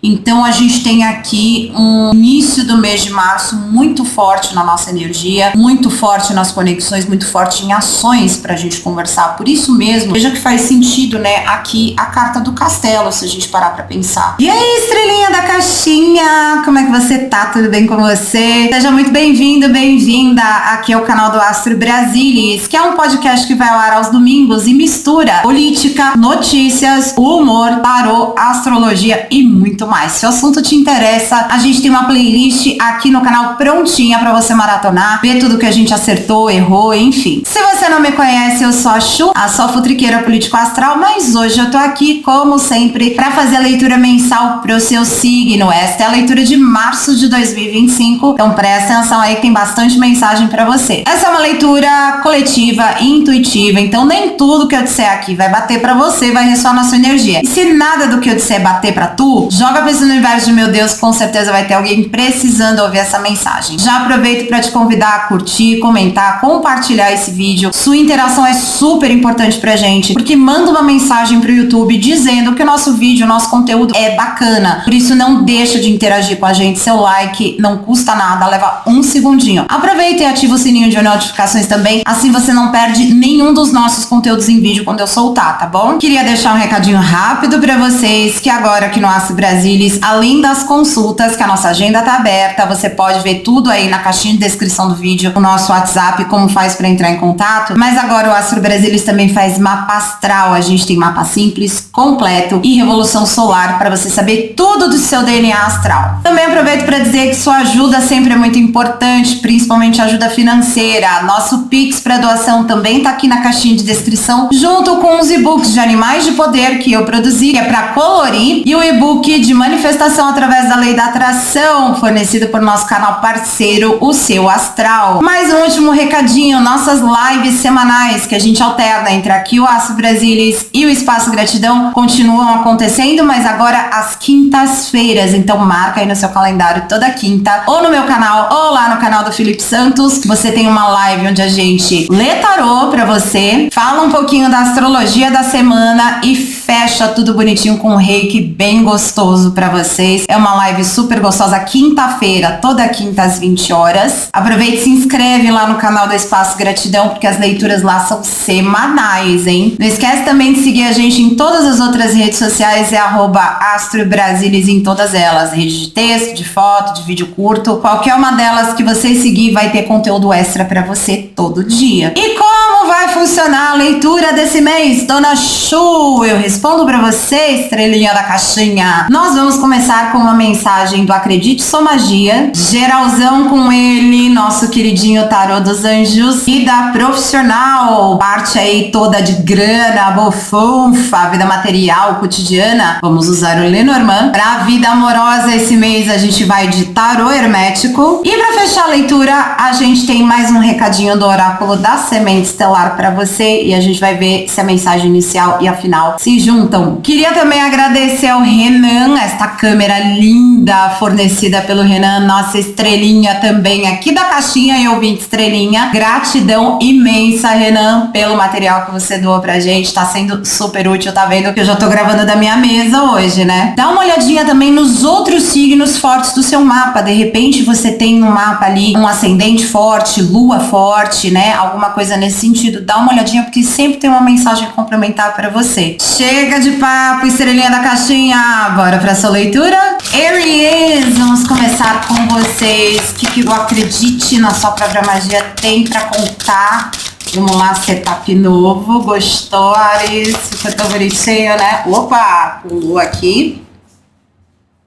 Então a gente tem aqui um início do mês de março muito forte na nossa energia, muito forte nas conexões, muito forte em ações pra gente conversar. Por isso mesmo, veja que faz sentido, né, aqui a carta do castelo, se a gente parar pra pensar. E aí, estrelinha da caixinha, como é que você tá? Tudo bem com você? Seja muito bem-vindo, bem-vinda aqui ao canal do Astro Brasilis, que é um podcast que vai ao ar aos domingos e mistura política, notícias, humor, tarô, astrologia e muito mais. Se o assunto te interessa, a gente tem uma playlist aqui no canal prontinha pra você maratonar, ver tudo que a gente acertou, errou, enfim. Se você não me conhece, eu sou a Chu, a sua futriqueira político-astral, mas hoje eu tô aqui, como sempre, pra fazer a leitura mensal pro seu signo. Esta é a leitura de março de 2025, então presta atenção aí que tem bastante mensagem pra você. Essa é uma leitura coletiva, intuitiva, então nem tudo que eu disser aqui vai bater pra você, vai ressoar na sua energia. E se nada do que eu disser bater pra tu, joga pra esse universo de meu Deus, com certeza vai ter alguém precisando ouvir essa mensagem. Já aproveito pra te convidar a curtir, comentar, compartilhar esse vídeo. Sua interação é super importante pra gente, porque manda uma mensagem pro YouTube dizendo que o nosso vídeo, o nosso conteúdo é bacana. Por isso não deixa de interagir com a gente, seu like não custa nada, leva um segundinho. Aproveita e ativa o sininho de notificações também, assim você não perde nenhum dos nossos conteúdos em vídeo quando eu soltar, tá bom? Queria deixar um recadinho rápido pra vocês, que agora aqui no Astro Brasilis, além das consultas, que a nossa agenda tá aberta, você pode ver tudo aí na caixinha de descrição do vídeo, o nosso WhatsApp, como faz pra entrar em contato, mas agora o Astro Brasilis também faz mapa astral, a gente tem mapa simples, completo e revolução solar pra você saber tudo do seu DNA astral. Também aproveito pra dizer que sua ajuda sempre é muito importante, principalmente ajuda financeira. Nosso Pix pra doação também tá aqui na caixinha de descrição, junto com os e-books de Animais de Poder que eu produzi, que é pra colorir, e o e-book de manifestação através da lei da atração, fornecido por nosso canal parceiro, o Seu Astral. Mais um último recadinho, nossas lives semanais, que a gente alterna entre aqui o Astro Brasilis e o Espaço Gratidão, continuam acontecendo, mas agora às quintas-feiras, então marca aí no seu calendário toda quinta, ou no meu canal, ou lá no canal do Felipe Santos, você tem uma live onde a gente lê tarô pra você, fala um pouquinho da astrologia da semana e fecha tudo bonitinho com um reiki bem gostoso pra vocês. É uma live super gostosa, quinta-feira, toda quinta às 20 horas. Aproveita e se inscreve lá no canal do Espaço Gratidão, porque as leituras lá são semanais, hein? Não esquece também de seguir a gente em todas as outras redes sociais, é @AstroBrasilis em todas elas. Rede de texto, de foto, de vídeo curto. Qualquer uma delas que você seguir vai ter conteúdo extra pra você todo dia. E como vai funcionar a leitura desse mês, Dona Chu? Eu respondo pra você, estrelinha da caixinha. Nós vamos começar com uma mensagem do Acredite Sou Magia, geralzão com ele, nosso queridinho tarô dos anjos, e da profissional, parte aí toda de grana, bofunfa, vida material, cotidiana. Vamos usar o Lenormand. Pra vida amorosa esse mês a gente vai de tarô hermético. E pra fechar a leitura, a gente tem mais um recadinho do oráculo da semente estelar pra você, e a gente vai ver se a mensagem inicial e a final se juntam. Queria também agradecer ao Renan, esta câmera linda fornecida pelo Renan, nossa estrelinha também aqui da caixinha, e ouvinte estrelinha. Gratidão imensa, Renan, pelo material que você doou pra gente, tá sendo super útil, tá vendo que eu já tô gravando da minha mesa hoje, né? Dá uma olhadinha também nos outros signos fortes do seu mapa, de repente você tem no mapa ali um ascendente forte, lua forte, né? Alguma coisa nesse sentido, dá uma olhadinha porque sempre tem uma mensagem complementar pra você. Chega de papo, estrelinha da caixinha, bora pra sua leitura? Aries, vamos começar com vocês. O que o Acredite na sua própria magia tem pra contar? Vamos lá, setup novo. Gostou, Aries? Ficou tão bonitinho, né? Opa, pulou aqui.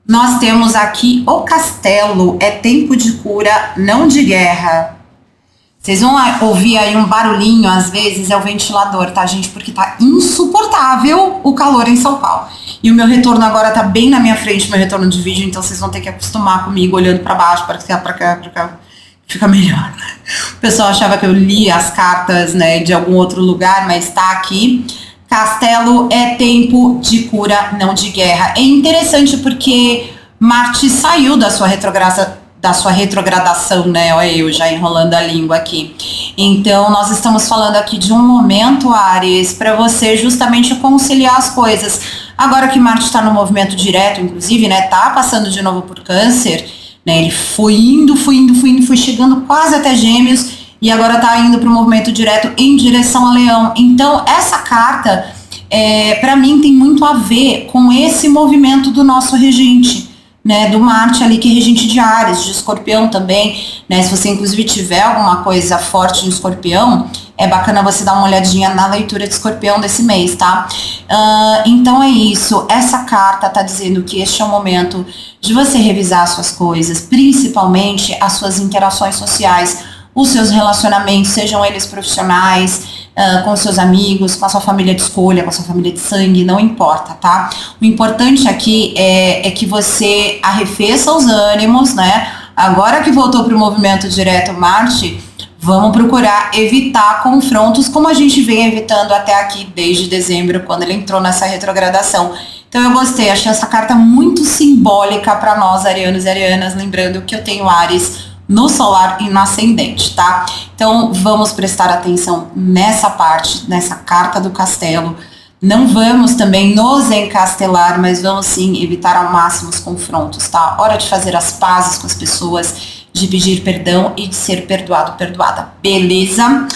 Nós temos aqui o castelo. É tempo de cura, não de guerra. Vocês vão ouvir aí um barulhinho, às vezes é o ventilador, tá, gente? Porque tá insuportável o calor em São Paulo. E o meu retorno agora tá bem na minha frente, meu retorno de vídeo, então vocês vão ter que acostumar comigo olhando pra baixo, pra cá, fica melhor. O pessoal achava que eu lia as cartas, né, de algum outro lugar, mas tá aqui. Castelo é tempo de cura, não de guerra. É interessante porque Marte saiu da sua retrogradação, né? Olha eu já enrolando a língua aqui. Então, nós estamos falando aqui de um momento, Áries, para você justamente conciliar as coisas. Agora que Marte está no movimento direto, inclusive, né, tá passando de novo por Câncer, né, ele foi indo, foi chegando quase até Gêmeos e agora tá indo para o movimento direto em direção a Leão. Então, essa carta, para mim, tem muito a ver com esse movimento do nosso regente, né, do Marte ali, que é regente de Áries, de Escorpião também, né, se você inclusive tiver alguma coisa forte em Escorpião, é bacana você dar uma olhadinha na leitura de Escorpião desse mês, tá? Então é isso, essa carta tá dizendo que este é o momento de você revisar suas coisas, principalmente as suas interações sociais, os seus relacionamentos, sejam eles profissionais, com seus amigos, com a sua família de escolha, com a sua família de sangue, não importa, tá? O importante aqui é que você arrefeça os ânimos, né? Agora que voltou para o movimento direto Marte, vamos procurar evitar confrontos como a gente vem evitando até aqui desde dezembro, quando ele entrou nessa retrogradação. Então eu gostei, achei essa carta muito simbólica para nós, arianos e arianas, lembrando que eu tenho Áries no solar e no ascendente, tá? Então vamos prestar atenção nessa parte, nessa carta do castelo. Não vamos também nos encastelar, mas vamos sim evitar ao máximo os confrontos, tá? Hora de fazer as pazes com as pessoas, de pedir perdão e de ser perdoado, perdoada. Beleza?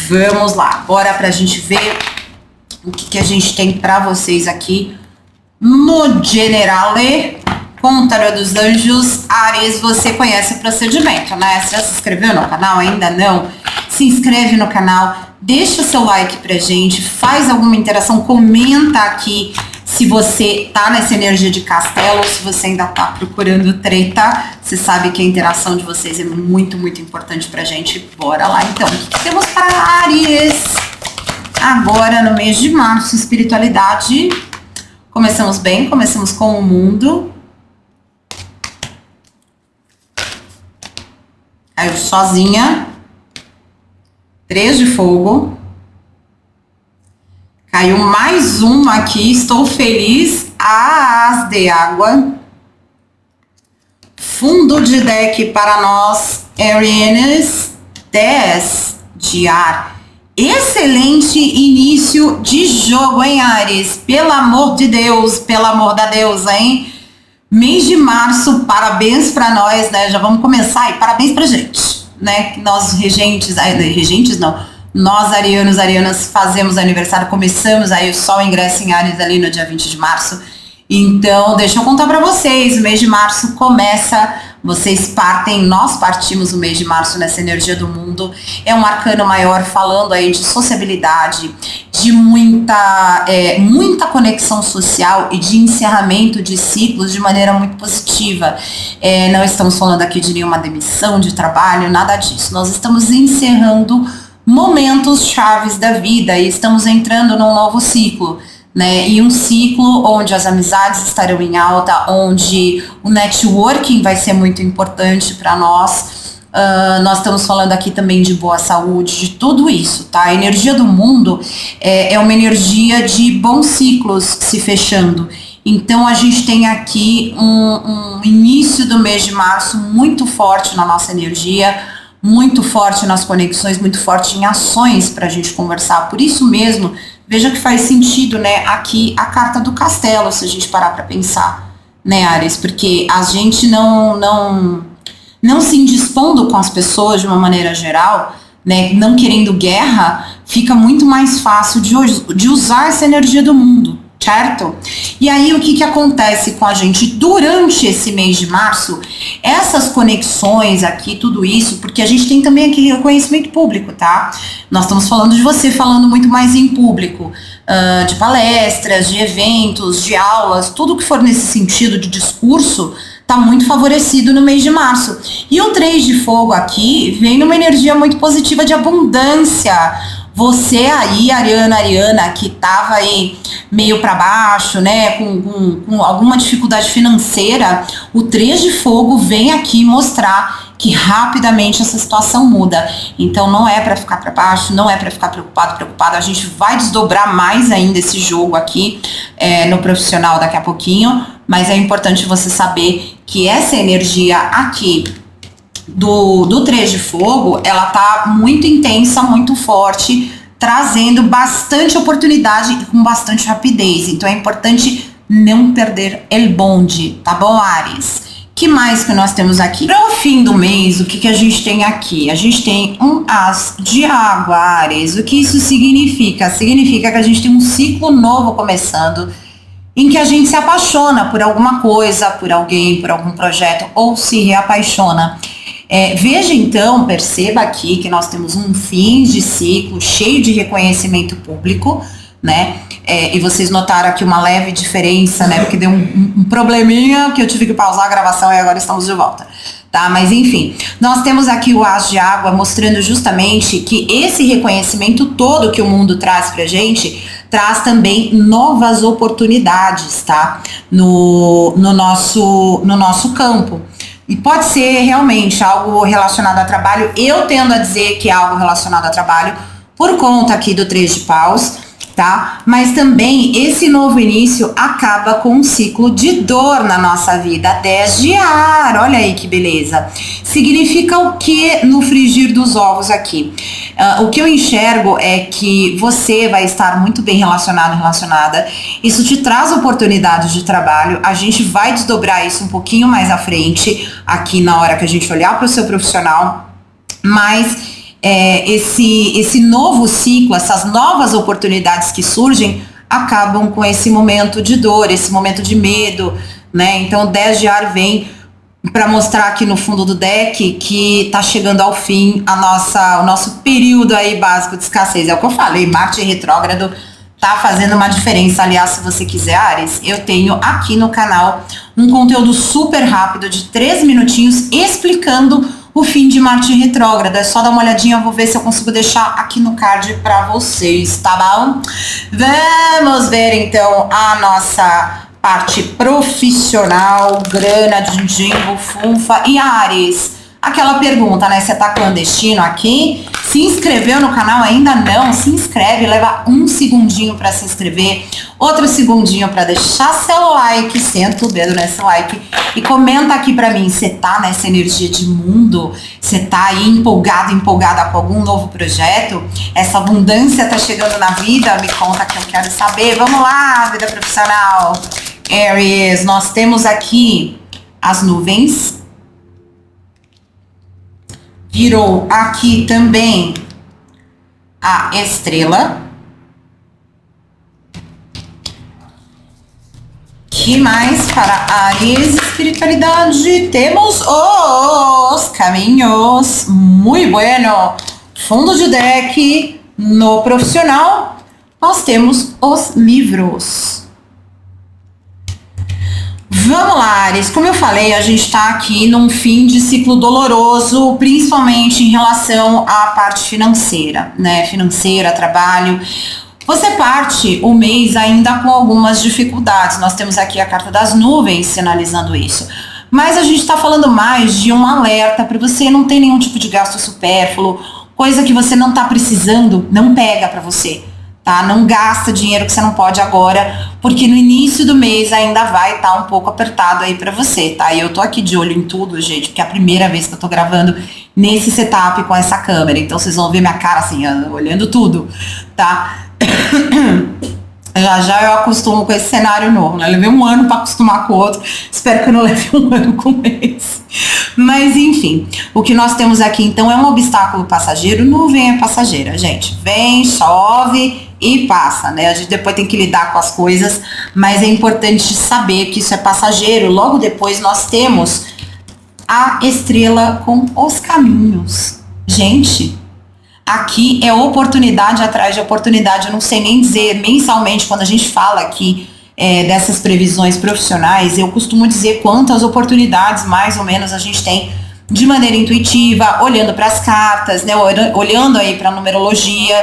Vamos lá. Bora pra gente ver o que a gente tem pra vocês aqui no Generale. Com o Tarô dos Anjos. Áries, você conhece o procedimento, né? Você já se inscreveu no canal? Ainda não? Se inscreve no canal, deixa seu like pra gente, faz alguma interação, comenta aqui se você tá nessa energia de castelo, se você ainda tá procurando treta. Você sabe que a interação de vocês é muito, muito importante pra gente. Bora lá então. O que temos para Áries? Agora no mês de março, espiritualidade. Começamos bem, começamos com o mundo. Caiu sozinha, 3 de fogo, caiu mais uma aqui, estou feliz, as de água, fundo de deck para nós, Arianes, 10 de ar. Excelente início de jogo, hein, Áries? Pelo amor de Deus, pelo amor da deusa, hein? Mês de março, parabéns para nós, né? Já vamos começar aí, parabéns pra gente, né? Nós regentes não, nós arianos, arianas fazemos aniversário, começamos aí, o sol ingressa em Áries ali no dia 20 de março. Então, deixa eu contar para vocês, o mês de março começa, vocês partem, nós partimos o mês de março nessa energia do mundo, é um arcano maior falando aí de sociabilidade, de muita conexão social e de encerramento de ciclos de maneira muito positiva. Não estamos falando aqui de nenhuma demissão de trabalho, nada disso, nós estamos encerrando momentos chaves da vida e estamos entrando num novo ciclo. Né, e um ciclo onde as amizades estarão em alta, onde o networking vai ser muito importante para nós. Nós estamos falando aqui também de boa saúde, de tudo isso, tá? A energia do mundo é uma energia de bons ciclos se fechando. Então a gente tem aqui um início do mês de março muito forte na nossa energia, muito forte nas conexões, muito forte em ações para a gente conversar. Por isso mesmo, veja que faz sentido, né, aqui a carta do castelo, se a gente parar para pensar, né, Áries, porque a gente não se indispondo com as pessoas de uma maneira geral, né, não querendo guerra, fica muito mais fácil de usar essa energia do mundo, certo? E aí o que acontece com a gente durante esse mês de março? Essas conexões aqui, tudo isso, porque a gente tem também aqui reconhecimento público, tá? Nós estamos falando de você falando muito mais em público, de palestras, de eventos, de aulas, tudo que for nesse sentido de discurso, tá muito favorecido no mês de março. E o 3 de fogo aqui vem numa energia muito positiva de abundância. Você aí, Ariana, que tava aí meio para baixo, né, com alguma dificuldade financeira, o 3 de fogo vem aqui mostrar que rapidamente essa situação muda. Então não é para ficar para baixo, não é para ficar preocupado, a gente vai desdobrar mais ainda esse jogo aqui no profissional daqui a pouquinho, mas é importante você saber que essa energia aqui do 3 de fogo, ela tá muito intensa, muito forte, trazendo bastante oportunidade e com bastante rapidez. Então é importante não perder el bonde, tá bom, Áries? Que mais que nós temos aqui? Para o fim do mês, o que a gente tem aqui? A gente tem um as de água, Áries. O que isso significa? Significa que a gente tem um ciclo novo começando, em que a gente se apaixona por alguma coisa, por alguém, por algum projeto, ou se reapaixona. Veja então, perceba aqui que nós temos um fim de ciclo cheio de reconhecimento público, né? E vocês notaram aqui uma leve diferença, né? Porque deu um probleminha que eu tive que pausar a gravação e agora estamos de volta, tá? Mas enfim, nós temos aqui o as de água mostrando justamente que esse reconhecimento todo que o mundo traz pra gente traz também novas oportunidades, tá? No nosso campo. E pode ser realmente algo relacionado a trabalho. Eu tendo a dizer que é algo relacionado a trabalho por conta aqui do 3 de paus, tá? Mas também esse novo início acaba com um ciclo de dor na nossa vida. 10 de ar, olha aí que beleza. Significa o que no frigir dos ovos aqui? O que eu enxergo é que você vai estar muito bem relacionada. Isso te traz oportunidades de trabalho. A gente vai desdobrar isso um pouquinho mais à frente, aqui na hora que a gente olhar para o seu profissional. Mas esse novo ciclo, essas novas oportunidades que surgem, acabam com esse momento de dor, esse momento de medo, né? Então o 10 de ar vem para mostrar aqui no fundo do deck que tá chegando ao fim o nosso período aí básico de escassez. É o que eu falei, Marte retrógrado tá fazendo uma diferença. Aliás, se você quiser, Áries, eu tenho aqui no canal um conteúdo super rápido de 3 minutinhos explicando o fim de Marte retrógrado. É só dar uma olhadinha, eu vou ver se eu consigo deixar aqui no card para vocês, tá bom? Vamos ver então a nossa parte profissional, grana, din-din, funfa e Áries. Aquela pergunta, né? Você tá clandestino aqui? Se inscreveu no canal ainda não? Se inscreve, leva um segundinho para se inscrever, outro segundinho para deixar seu like, senta o dedo nesse like e comenta aqui para mim, você tá nessa energia de mundo? Você tá aí empolgada com algum novo projeto? Essa abundância tá chegando na vida? Me conta que eu quero saber. Vamos lá, vida profissional. Aries, nós temos aqui as nuvens. Virou aqui também a estrela. Que mais para Áries espiritualidade? Temos os caminhos. Muito bueno. Fundo de deck. No profissional, nós temos os livros. Vamos lá, Áries. Como eu falei, a gente está aqui num fim de ciclo doloroso, principalmente em relação à parte financeira, né? Financeira, trabalho. Você parte o mês ainda com algumas dificuldades. Nós temos aqui a carta das nuvens sinalizando isso. Mas a gente está falando mais de um alerta para você não ter nenhum tipo de gasto supérfluo, coisa que você não está precisando, não pega para você. Tá? Não gasta dinheiro que você não pode agora, porque no início do mês ainda vai estar um pouco apertado aí pra você, tá? E eu tô aqui de olho em tudo, gente, porque é a primeira vez que eu tô gravando nesse setup com essa câmera, então vocês vão ver minha cara assim, olhando tudo, tá? Já eu acostumo com esse cenário novo, né? Eu levei um ano pra acostumar com o outro, espero que eu não leve um ano com esse. Mas enfim, o que nós temos aqui então é um obstáculo passageiro. Nuvem é passageira, gente. Vem, chove e passa, né? A gente depois tem que lidar com as coisas, mas é importante saber que isso é passageiro. Logo depois nós temos a estrela com os caminhos. Gente, aqui é oportunidade atrás de oportunidade. Eu não sei nem dizer mensalmente, quando a gente fala aqui dessas previsões profissionais, eu costumo dizer quantas oportunidades mais ou menos a gente tem de maneira intuitiva, olhando para as cartas, né? Olhando aí para a numerologia.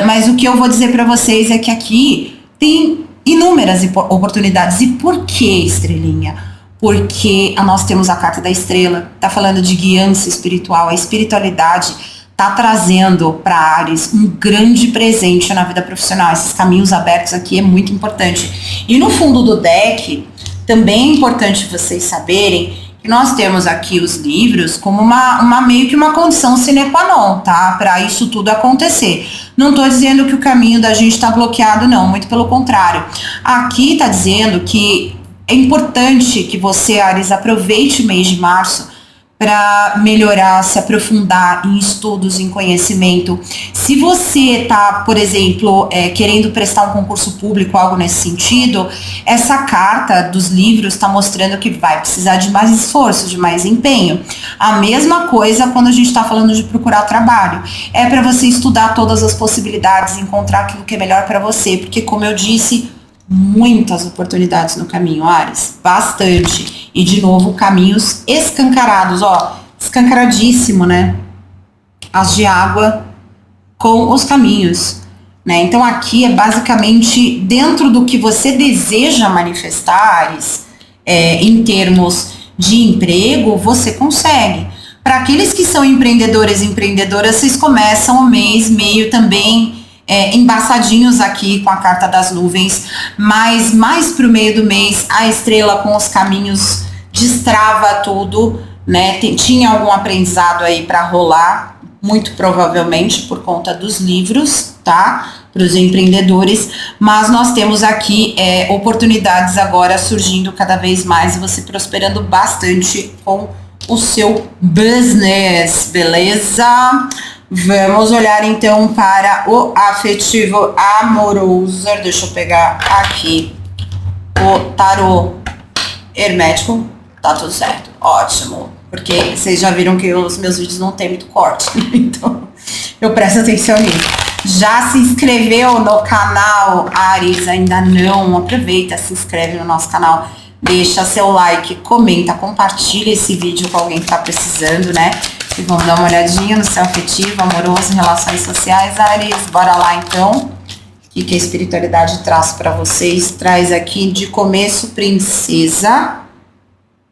Mas o que eu vou dizer para vocês é que aqui tem inúmeras oportunidades. E por que, estrelinha? Porque nós temos a carta da estrela, tá falando de guiança espiritual. A espiritualidade tá trazendo para Áries um grande presente na vida profissional. Esses caminhos abertos aqui é muito importante. E no fundo do deck, também é importante vocês saberem que nós temos aqui os livros como meio que uma condição sine qua non, tá? Para isso tudo acontecer. Não estou dizendo que o caminho da gente está bloqueado, não, muito pelo contrário. Aqui está dizendo que é importante que você, Áries, aproveite o mês de março para melhorar, se aprofundar em estudos, em conhecimento. Se você está, por exemplo, querendo prestar um concurso público, algo nesse sentido, essa carta dos livros está mostrando que vai precisar de mais esforço, de mais empenho. A mesma coisa quando a gente está falando de procurar trabalho. É para você estudar todas as possibilidades, encontrar aquilo que é melhor para você, porque, como eu disse, muitas oportunidades no caminho, Áries, bastante. E de novo, caminhos escancarados, ó, escancaradíssimo, né? As de água com os caminhos, né? Então aqui é basicamente dentro do que você deseja manifestar, Áries, em termos de emprego, você consegue. Para aqueles que são empreendedores e empreendedoras, vocês começam o mês meio também embaçadinhos aqui com a carta das nuvens, mas mais pro meio do mês a estrela com os caminhos destrava tudo, né? Tinha algum aprendizado aí para rolar, muito provavelmente por conta dos livros, tá? Para os empreendedores, mas nós temos aqui oportunidades agora surgindo cada vez mais e você prosperando bastante com o seu business, beleza? Vamos olhar então para o afetivo amoroso. Deixa eu pegar aqui o tarô hermético. Tá tudo certo, ótimo. Porque vocês já viram que os meus vídeos não tem muito corte, então eu presto atenção nisso. Já se inscreveu no canal, Áries? Ainda não? Aproveita, se inscreve no nosso canal, deixa seu like, comenta, compartilha esse vídeo com alguém que tá precisando, né? E vamos dar uma olhadinha no céu afetivo, amoroso, relações sociais, Áries. Bora lá então. O que a espiritualidade traz para vocês? Traz aqui de começo, princesa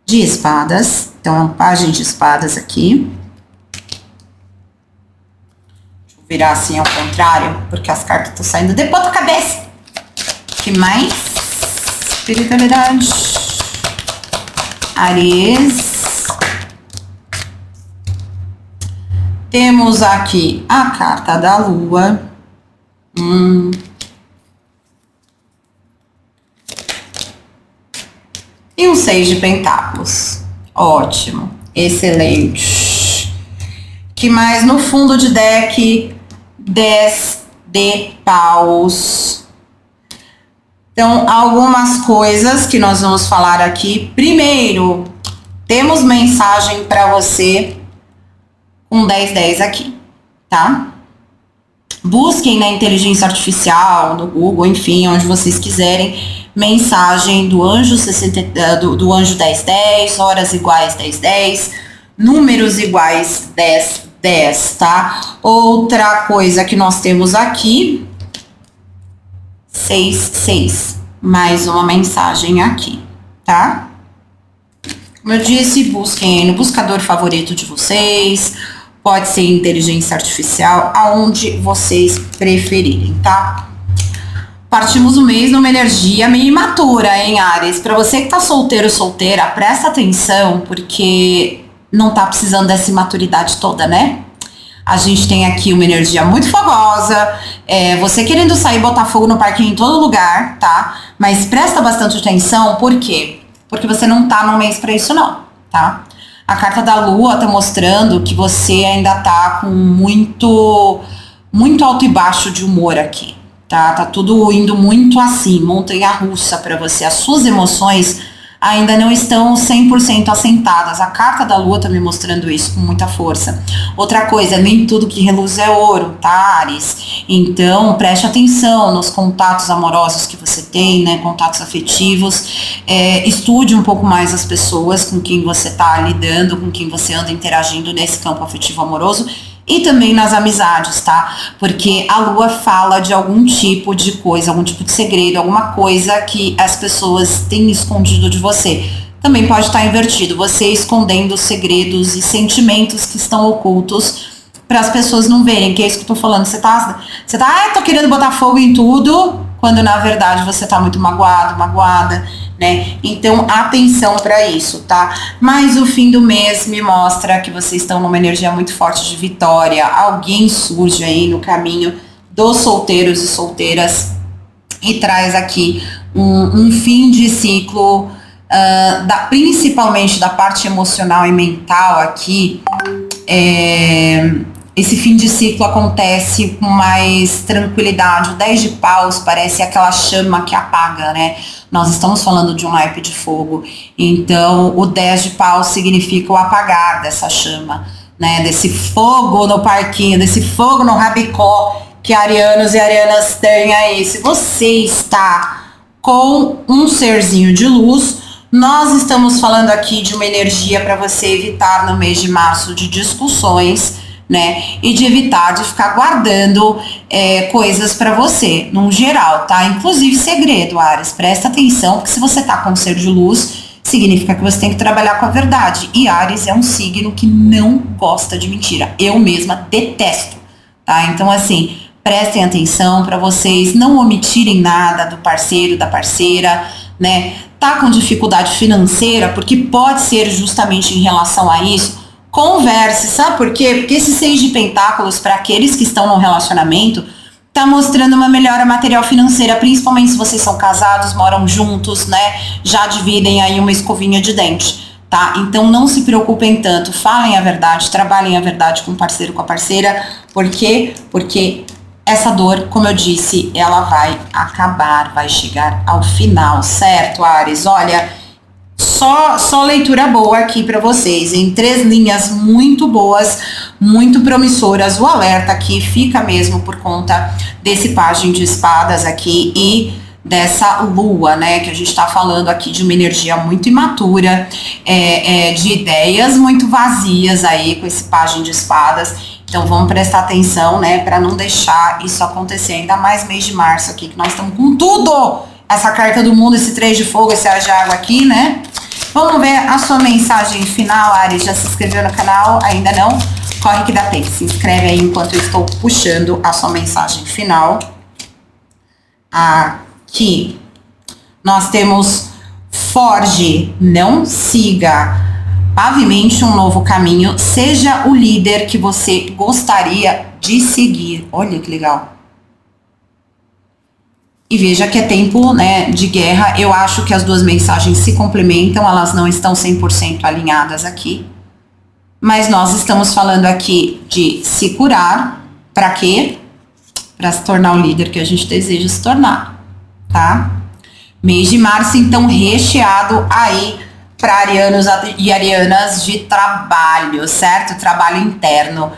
de espadas. Então é um pajem de espadas aqui. Deixa eu virar assim ao contrário, porque as cartas estão saindo de ponta cabeça. Que mais? Espiritualidade. Áries. Temos aqui a carta da lua. E um 6 de pentáculos. Ótimo. Excelente. Que mais no fundo de deck? 10 de paus. Então, algumas coisas que nós vamos falar aqui. Primeiro, temos mensagem para você com 1010 aqui, tá? Busquem na inteligência artificial, no Google, enfim, onde vocês quiserem, mensagem do anjo do anjo 1010, horas iguais 1010, números iguais 1010, tá? Outra coisa que nós temos aqui, 66, mais uma mensagem aqui, tá? Como eu disse, busquem aí no buscador favorito de vocês. Pode ser inteligência artificial, aonde vocês preferirem, tá? Partimos o mês numa energia meio imatura, hein, Áries? Pra você que tá solteiro, solteira, presta atenção, porque não tá precisando dessa imaturidade toda, né? A gente tem aqui uma energia muito fogosa, você querendo sair, botar fogo no parquinho em todo lugar, tá? Mas presta bastante atenção, por quê? Porque você não tá no mês pra isso não, tá? A carta da lua tá mostrando que você ainda tá com muito alto e baixo de humor aqui, tá? Tá tudo indo muito assim, montanha-russa pra você. As suas emoções ainda não estão 100% assentadas. A carta da lua tá me mostrando isso com muita força. Outra coisa, nem tudo que reluz é ouro, tá, Áries? Então, preste atenção nos contatos amorosos que você tem, né? Contatos afetivos. Estude um pouco mais as pessoas com quem você tá lidando, com quem você anda interagindo nesse campo afetivo amoroso. E também nas amizades, tá? Porque a lua fala de algum tipo de coisa, algum tipo de segredo, alguma coisa que as pessoas têm escondido de você. Também pode estar invertido, você escondendo segredos e sentimentos que estão ocultos para as pessoas não verem, que é isso que eu tô falando. Você tá, tô querendo botar fogo em tudo, quando na verdade você tá muito magoado, magoada, né? Então, atenção para isso, tá? Mas o fim do mês me mostra que vocês estão numa energia muito forte de vitória. Alguém surge aí no caminho dos solteiros e solteiras e traz aqui um fim de ciclo, principalmente da parte emocional e mental aqui. Esse fim de ciclo acontece com mais tranquilidade. O 10 de paus parece aquela chama que apaga, né? Nós estamos falando de um naipe de fogo. Então, o 10 de paus significa o apagar dessa chama, né? Desse fogo no parquinho, desse fogo no rabicó que arianos e arianas têm aí. Se você está com um serzinho de luz, nós estamos falando aqui de uma energia para você evitar no mês de março de discussões, né? E de evitar de ficar guardando coisas para você, num geral, tá? Inclusive segredo, Áries. Presta atenção, porque se você tá com um ser de luz, significa que você tem que trabalhar com a verdade. E Áries é um signo que não gosta de mentira. Eu mesma detesto, tá? Então, assim, prestem atenção para vocês não omitirem nada do parceiro, da parceira, né? Tá com dificuldade financeira, porque pode ser justamente em relação a isso. Converse, sabe por quê? Porque esse 6 de pentáculos, para aqueles que estão no relacionamento, tá mostrando uma melhora material financeira, principalmente se vocês são casados, moram juntos, né? Já dividem aí uma escovinha de dente, tá? Então não se preocupem tanto, falem a verdade, trabalhem a verdade com o parceiro, com a parceira. Por quê? Porque essa dor, como eu disse, ela vai acabar, vai chegar ao final, certo, Áries? Olha, só leitura boa aqui para vocês, em 3 linhas muito boas, muito promissoras. O alerta aqui fica mesmo por conta desse pajem de espadas aqui e dessa lua, né, que a gente tá falando aqui de uma energia muito imatura, de ideias muito vazias aí com esse pajem de espadas. Então vamos prestar atenção, né, para não deixar isso acontecer, ainda mais mês de março aqui, que nós estamos com tudo, essa carta do mundo, esse 3 de fogo, esse as de água aqui, né. Vamos ver a sua mensagem final, Áries. Já se inscreveu no canal? Ainda não? Corre que dá tempo. Se inscreve aí enquanto eu estou puxando a sua mensagem final. Aqui nós temos forge, não siga, pavimente um novo caminho, seja o líder que você gostaria de seguir. Olha que legal. E veja que é tempo, né, de guerra. Eu acho que as duas mensagens se complementam, elas não estão 100% alinhadas aqui. Mas nós estamos falando aqui de se curar. Para quê? Para se tornar o líder que a gente deseja se tornar, tá? Mês de março, então, recheado aí para arianos e arianas de trabalho, certo? Trabalho interno.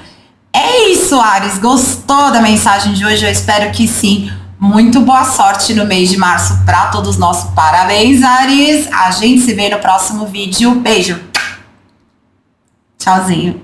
É isso, Áries. Gostou da mensagem de hoje? Eu espero que sim. Muito boa sorte no mês de março para todos nós. Parabéns, Áries. A gente se vê no próximo vídeo. Beijo. Tchauzinho.